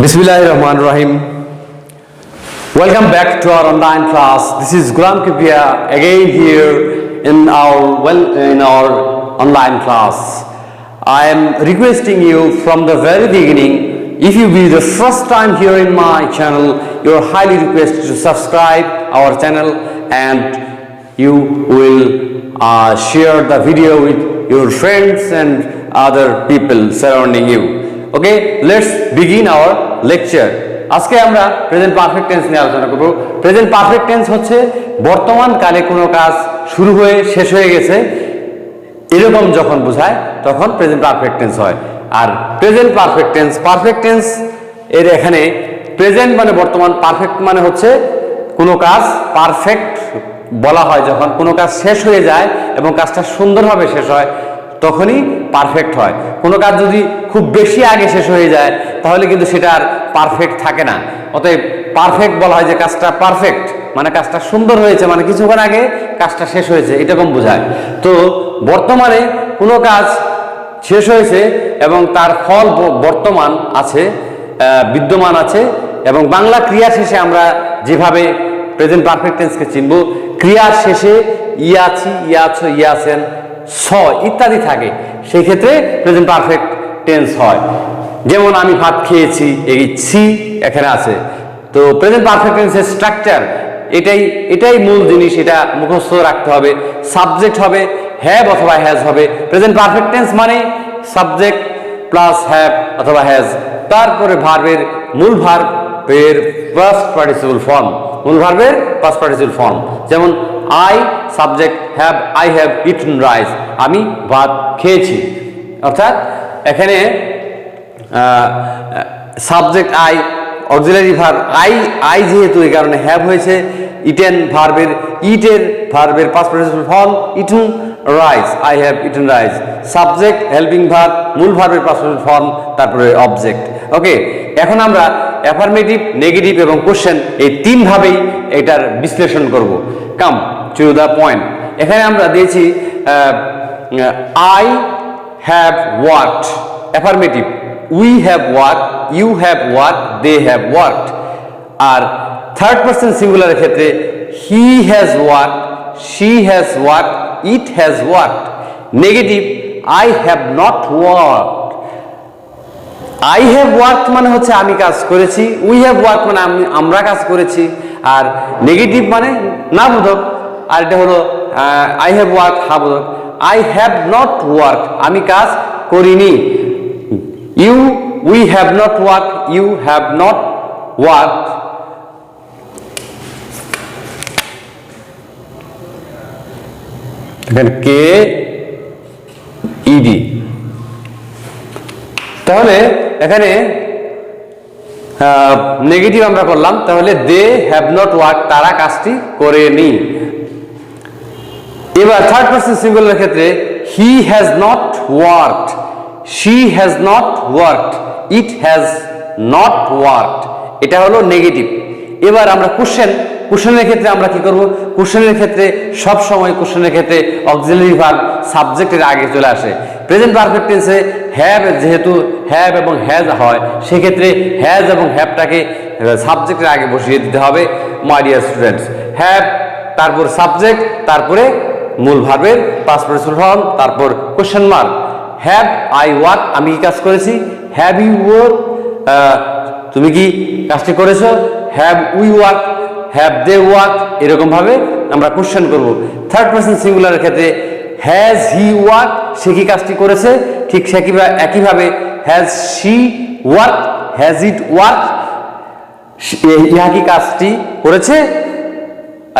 Bismillahirrahmanirrahim. Welcome back to our online class. This is Gulam Kibriya again here in our online class. I am requesting you from the very beginning, if you be the first time here in my channel, you are highly requested to subscribe our channel and you will share the video with your friends and other people surrounding you. Okay, let's begin our lecture. আজকে আমরা present perfect tense নিয়ে আলোচনা করব। Present perfect tense হচ্ছে বর্তমান কালে কোনো কাজ শুরু হয়ে শেষ হয়ে গেছে এরকম যখন বোঝায় তখন প্রেজেন্ট পারফেক্ট টেন্স হয়। আর প্রেজেন্ট পারফেক্ট টেন্স এর এখানে প্রেজেন্ট মানে বর্তমান, পারফেক্ট মানে হচ্ছে কোনো কাজ পারফেক্ট বলা হয় যখন কোনো কাজ শেষ হয়ে যায় এবং কাজটা সুন্দরভাবে শেষ হয় তখনই পারফেক্ট হয়। কোনো কাজ যদি খুব বেশি আগে শেষ হয়ে যায় তাহলে কিন্তু সেটা আর পারফেক্ট থাকে না। অতএব পারফেক্ট বলা হয় যে কাজটা পারফেক্ট, মানে কাজটা সুন্দর হয়েছে, মানে কিছুক্ষণ আগে কাজটা শেষ হয়েছে এরকম বোঝায়। তো বর্তমানে কোনো কাজ শেষ হয়েছে এবং তার ফল বর্তমান আছে, বিদ্যমান আছে, এবং বাংলা ক্রিয়া শেষে আমরা যেভাবে প্রেজেন্ট পারফেক্ট টেন্সকে চিনব, ক্রিয়ার শেষে ইয়াছি, ইয়াছো, ইয়াছেন, স ইত্যাদি থাকে, সেই ক্ষেত্রে প্রেজেন্ট পারফেক্ট টেন্স হয়। যেমন আমি ভাত খেয়েছি, এই সি এখানে আছে। তো প্রেজেন্ট পারফেক্ট টেন্সের স্ট্রাকচার এটাই মূল জিনিস, এটা মুখস্থ রাখতে হবে। সাবজেক্ট হবে হ্যাভ অথবা হ্যাজ হবে। প্রেজেন্ট পারফেক্ট টেন্স মানে সাবজেক্ট প্লাস হ্যাভ অথবা হ্যাজ, তারপরে ভার্বের মূল ভার্বের পাস্ট পার্টিসিপল ফর্ম, মূল ভার্বের পাস্ট পার্টিসিপল ফর্ম। যেমন I subject have, I have eaten rice, আমি ভাত খেয়েছি। অর্থাৎ এখানে subject I, auxiliary verb I যেহেতু এই কারণে হ্যাভ হয়েছে, ইটেন ভার্বের past participle form eaten rice, I have eaten rice. Subject helping verb, মূল ভার্বের পাস্ট পার্টিসিপল ফর্ম, তারপরে অবজেক্ট। ওকে, এখন আমরা অ্যাফার্মেটিভ, নেগেটিভ এবং কোশ্চেন এই তিন ভাবেই এটার বিশ্লেষণ করব। Come to the point. এখানে আমরা দিয়েছি I have worked, affirmative, we have worked, you have worked, they have worked. আর থার্ড পারসন সিঙ্গুলারের ক্ষেত্রে he has worked, she has worked, it has worked. Negative I have not worked. I have work মানে হচ্ছে আমি কাজ করেছি, we have work মানে আমরা কাজ করেছি, আর নেগেটিভ মানে না বোধক, আর এটা হলো আই হ্যাভ ওয়ার্ক হা বোধক। আই হ্যাভ নট ওয়ার্ক, আমি কাজ করিনি। We have not work, you have not work. এখানে কে ইডি। তাহলে এখানে নেগেটিভ আমরা করলাম, তাহলে দে হ্যাভ নট ওয়ার্ক, তারা কাজটি করেনি। এবার থার্ড পারসন সিঙ্গুলার ক্ষেত্রে he has not worked, she has not worked, it has not worked. এটা হলো নেগেটিভ। এবার আমরা কোশ্চেনের ক্ষেত্রে আমরা কি করব? কোশ্চেনের ক্ষেত্রে সব সময় কোশ্চেনের ক্ষেত্রে অক্সিলারি ভার্ব সাবজেক্টের আগে চলে আসে। প্রেজেন্ট পারফেক্ট টেন্সে হ্যাভ যেহেতু হ্যাভ এবং হ্যাজ হয়, সেক্ষেত্রে হ্যাজ এবং হ্যাভটাকে সাবজেক্টের আগে বসিয়ে দিতে হবে। মাই ডিয়ার স্টুডেন্টস, হ্যাভ, তারপর সাবজেক্ট, তারপরে মূল ভার্বের পাস্ট পার্টিসিপল ফর্ম, তারপর question mark. Have I work, আমি কি কাজ করেছি? হ্যাভ ইউ ওয়ার্ক, তুমি কি কাজটি করেছো? Have we work, have they work, এরকম ভাবে আমরা কোশ্চেন করব। থার্ড পারসন সিঙ্গুলারের ক্ষেত্রে হ্যাজ হি ওয়ার্ক, সে কি কাজটি করেছে? ঠিক একইভাবে has she work, has it work, ইহা কি কাজটি করেছে?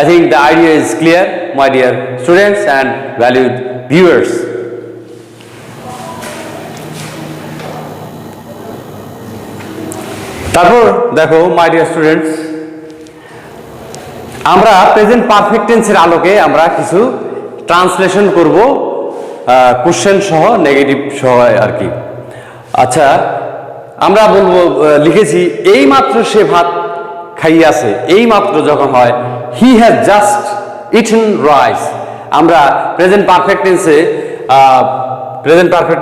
I think the idea is clear, my dear students and valued viewers. তারপর দেখো মাই ডিয়ার স্টুডেন্টস, আমরা প্রেজেন্ট পারফেক্ট টেন্সের আলোকে আমরা কিছু ট্রান্সলেশন করব, কোশ্চেন সহ, নেগেটিভ সহ আর কি। আচ্ছা, আমরা বলবো, লিখেছি এই মাত্র সে ভাত খাইয়াছে, এই মাত্র যখন হয় he has just eaten rice. আমরা প্রেজেন্ট পারফেক্ট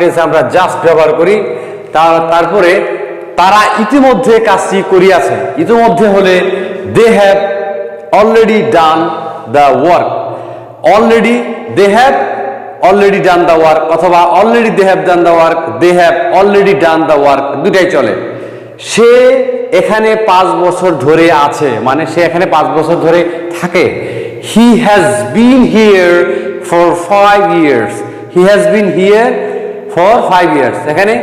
টেন্সে আমরা জাস্ট ব্যবহার করি, তারপরে তারা ইতিমধ্যে কাজটি করিয়াছে। ইতিমধ্যে হলে they have already done the work, already they have already done the work, অথবা already they have done the work, they have already done the work, দুটাই চলে। সে এখানে 5 বছর ধরে আছে, মানে সে এখানে 5 বছর ধরে থাকে। He has been here for 5 years, he has been here for 5 years। এখানে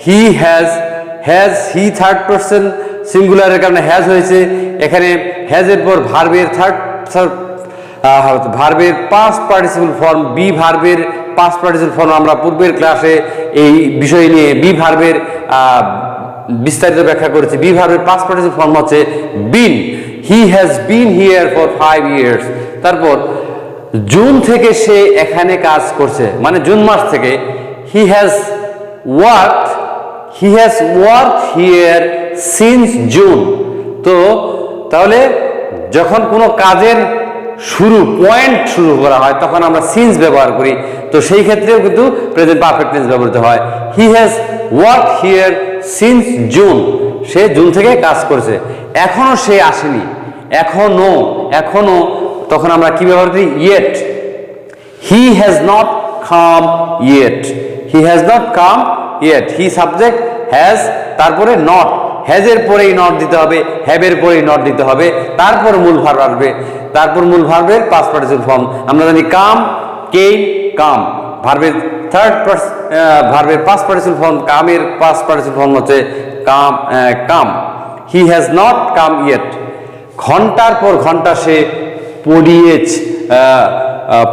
he has he third person সিঙ্গুলারের কারণে হ্যাজ হয়েছে। এখানে হ্যাজের পর ভার্বের ভার্বের পাস্ট পার্টিসিপল ফর্ম, বি ভার্বের পাস্ট পার্টিসিপল ফর্ম আমরা পূর্বের ক্লাসে এই বিষয় নিয়ে বি ভার্বের বিস্তারিত ব্যাখ্যা করেছি। বি ভার্বের পাস্ট পার্টিসিপল ফর্ম হচ্ছে been. He has been here for 5 years। তারপর জুন থেকে সে এখানে কাজ করছে, মানে জুন মাস থেকে। He has worked here since June. তো তাহলে যখন কোনো কাজের পয়েন্ট শুরু করা হয় তখন আমরা সিন্স ব্যবহার করি, তো সেই ক্ষেত্রেও কিন্তু প্রেজেন্ট পারফেক্ট টেন্স ব্যবহৃত হয়। হি has worked here since June, say June থেকে কাজ করছে। এখনো সে আসেনি, এখনো তখন আমরা কি ব্যবহার করি? Yet. He has not come yet, he has not come yet. He subject, has, তারপরে নট, হ্যাজের পরেই নট দিতে হবে, হ্যাভের পরেই নট দিতে হবে, তারপর মূল ভার্ব আসবে, তারপর মূল ভার্বের পাস্ট পার্টিসিপল ফর্ম। আমরা জানি কাম, কেম, কাম। ভার্বের ভার্বের পাস্ট পার্টিসিপল ফর্ম, কামের পাস্ট পার্টিসিপল ফর্ম হচ্ছে come. He has not come yet. ঘন্টার পর ঘন্টা সে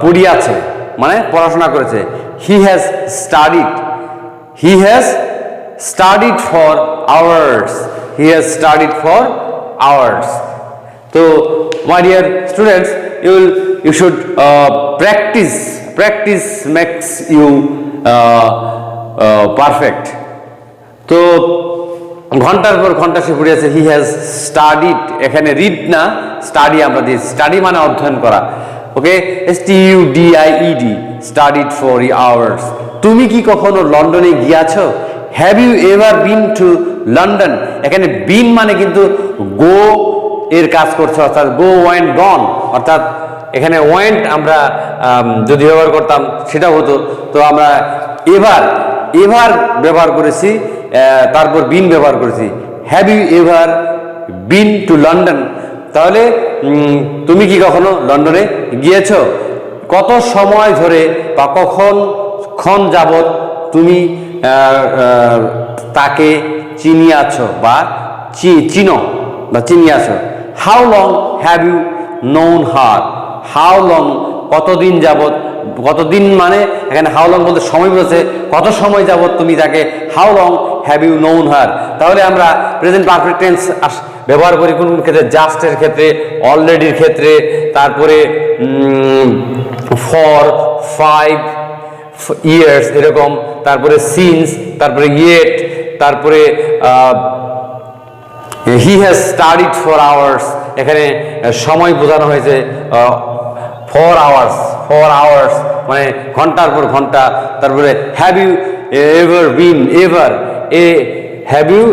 পড়িয়াছে, মানে পড়াশোনা করেছে। He has studied, he has studied for hours, he has studied for hours. So my dear students, you should practice makes you perfect. তো ঘন্টার পর ঘন্টা সে পড়ে আছে। হি হ্যাজ স্টাডিড, এখানে রিড না স্টাডি আমরা দিয়েছি। স্টাডি মানে অধ্যয়ন করা, ওকে, STUDIED, studied for hours। তুমি কি কখনো লন্ডনে গিয়েছো? Have you ever been to London? এখানে বিন মানে কিন্তু গো এর কাজ করছে, অর্থাৎ গো, ওয়েন্ট, গন। অর্থাৎ এখানে ওয়েন্ট আমরা যদি ব্যবহার করতাম সেটা হতো। তো আমরা এভার ব্যবহার করেছি, তারপর বিন ব্যবহার করেছি। Have you ever been to London? তাহলে তুমি কি কখনো লন্ডনে গিয়েছো? কত সময় ধরে বা কখন যাবত তুমি তাকে চিনিয়াছো বা চিনিয়াছো। How long have you known her? How long কতদিন যাবত, কতদিন মানে এখানে হাউ লং বলতে সময় বলছে, কত সময় যাবত তুমি তাকে, how long have you known her. তাহলে আমরা প্রেজেন্ট পারফেক্ট টেন্স ব্যবহার করি কোন কোন ক্ষেত্রে? জাস্টের ক্ষেত্রে, অলরেডির ক্ষেত্রে, তারপরে ফর 5 years এরকম, তারপরে সিন্স, তারপরে ইয়েট, তারপরে হি হ্যাজ স্টাডিড ফর আওয়ার্স। এখানে সময় বোঝানো হয়েছে, 4 hours মানে ঘন্টার পর ঘন্টা। তারপরে have you ever been, have you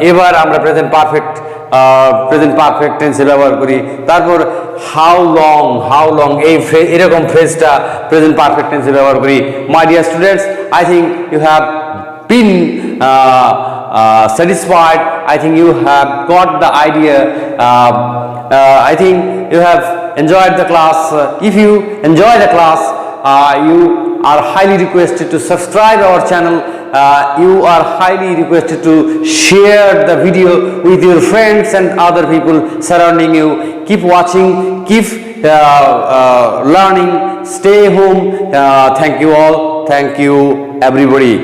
ever আমরা প্রেজেন্ট পারফেক্ট টেন্সে ব্যবহার করি। তারপর হাউ লং এরকম ফ্রেজটা প্রেজেন্ট পারফেক্ট টেন্সে ব্যবহার করি। My dear students, I think you have been satisfied. I think you have got the idea. I think you have enjoyed the class. If you enjoy the class, you are highly requested to subscribe our channel. You are highly requested to share the video with your friends and other people surrounding you. Keep watching, keep learning, stay home. Thank you all, thank you everybody.